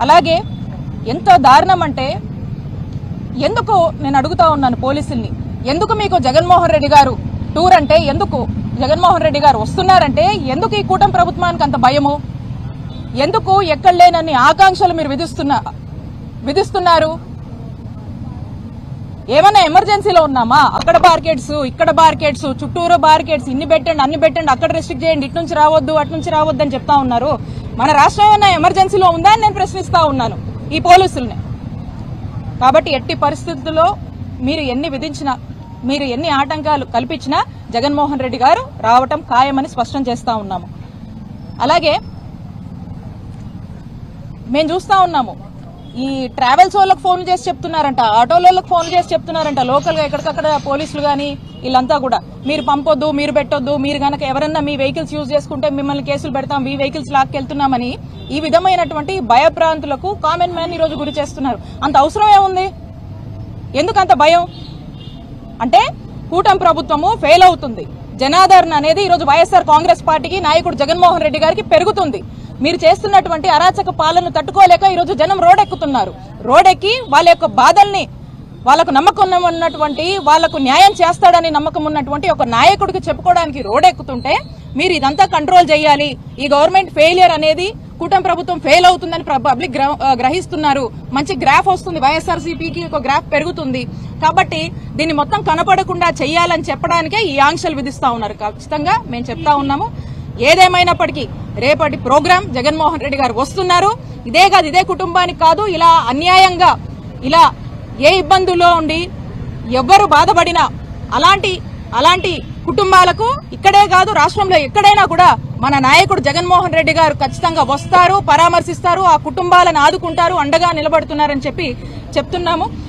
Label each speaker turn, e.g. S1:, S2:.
S1: అలాగే ఎంత దారుణం అంటే ఎందుకు నేను అడుగుతా ఉన్నాను పోలీసుల్ని, ఎందుకు మీకు జగన్మోహన్ రెడ్డి గారు టూర్ అంటే ఎందుకు జగన్మోహన్ రెడ్డి గారు వస్తున్నారంటే ఎందుకు ఈ కూటమి ప్రభుత్వానికి అంత భయము? ఎందుకు ఎక్కడ లేనన్ని ఆకాంక్షలు మీరు విధిస్తున్నారు? ఏమన్నా ఎమర్జెన్సీలో ఉన్నామా? అక్కడ బార్కెట్స్, ఇక్కడ బార్కెట్స్, చుట్టూరు బార్కెట్స్, ఇన్ని పెట్టండి అన్ని పెట్టండి, అక్కడ రెస్ట్రిక్ట్ చేయండి, ఇటు నుంచి రావద్దు అటు నుంచి రావద్దు అని చెప్తా ఉన్నారు. మన రాష్ట్రం ఏమన్నా ఎమర్జెన్సీలో ఉందా అని నేను ప్రశ్నిస్తా ఉన్నాను ఈ పోలీసుల్ని. కాబట్టి ఎట్టి పరిస్థితుల్లో మీరు ఎన్ని విధించినా, మీరు ఎన్ని ఆటంకాలు కల్పించినా జగన్మోహన్ రెడ్డి గారు రావటం ఖాయమని స్పష్టం చేస్తా ఉన్నాము. అలాగే మేము చూస్తా ఉన్నాము, ఈ ట్రావెల్స్ వాళ్ళకి ఫోన్ చేసి చెప్తున్నారంట, ఆటోలకు ఫోన్ చేసి చెప్తున్నారంట, లోకల్ గా ఎక్కడికక్కడ పోలీసులు గానీ వీళ్ళంతా కూడా మీరు పంపొద్దు, మీరు పెట్టొద్దు, మీరు గనక ఎవరన్నా మీ వెహికల్స్ యూజ్ చేసుకుంటే మిమ్మల్ని కేసులు పెడతాం, మీ వెహికల్స్ లాక్కెళ్తున్నామని ఈ విధమైనటువంటి భయభ్రాంతులకు కామన్ మ్యాన్ ఈ రోజు గురి చేస్తున్నారు. అంత అవసరం ఏముంది? ఎందుకంత భయం? అంటే కూటమి ప్రభుత్వము ఫెయిల్ అవుతుంది, జనాదరణ అనేది ఈరోజు వైఎస్ఆర్ కాంగ్రెస్ పార్టీకి, నాయకుడు జగన్మోహన్ రెడ్డి గారికి పెరుగుతుంది. మీరు చేస్తున్నటువంటి అరాచక పాలన తట్టుకోలేక ఈరోజు జనం రోడ్డెక్కుతున్నారు. రోడ్డెక్కి వాళ్ళ యొక్క బాధల్ని, వాళ్ళకు నమ్మకం ఉన్నటువంటి, వాళ్లకు న్యాయం చేస్తాడని నమ్మకం ఉన్నటువంటి ఒక నాయకుడికి చెప్పుకోవడానికి రోడ్డెక్కుతుంటే మీరు ఇదంతా కంట్రోల్ చేయాలి, ఈ గవర్నమెంట్ ఫెయిలియర్ అనేది, కూటమి ప్రభుత్వం ఫెయిల్ అవుతుందని పబ్లిక్ గ్రహిస్తున్నారు. మంచి గ్రాఫ్ వస్తుంది, వైఎస్ఆర్సీపీకి ఒక గ్రాఫ్ పెరుగుతుంది. కాబట్టి దీన్ని మొత్తం కనపడకుండా చేయాలని చెప్పడానికే ఈ ఆంక్షలు విధిస్తా ఉన్నారు. ఖచ్చితంగా మేము చెప్తా ఉన్నాము, ఏదేమైనప్పటికీ రేపటి ప్రోగ్రాం జగన్మోహన్ రెడ్డి గారు వస్తున్నారు. ఇదే కాదు, ఇదే కుటుంబానికి కాదు, ఇలా అన్యాయంగా ఇలా ఏ ఇబ్బందుల్లో ఉండి ఎవ్వరు బాధపడినా అలాంటి కుటుంబాలకు ఇక్కడే కాదు రాష్ట్రంలో ఎక్కడైనా కూడా మన నాయకుడు జగన్మోహన్ రెడ్డి గారు ఖచ్చితంగా వస్తారు, పరామర్శిస్తారు, ఆ కుటుంబాలను ఆదుకుంటారు, అండగా నిలబడుతున్నారని చెప్తున్నాము.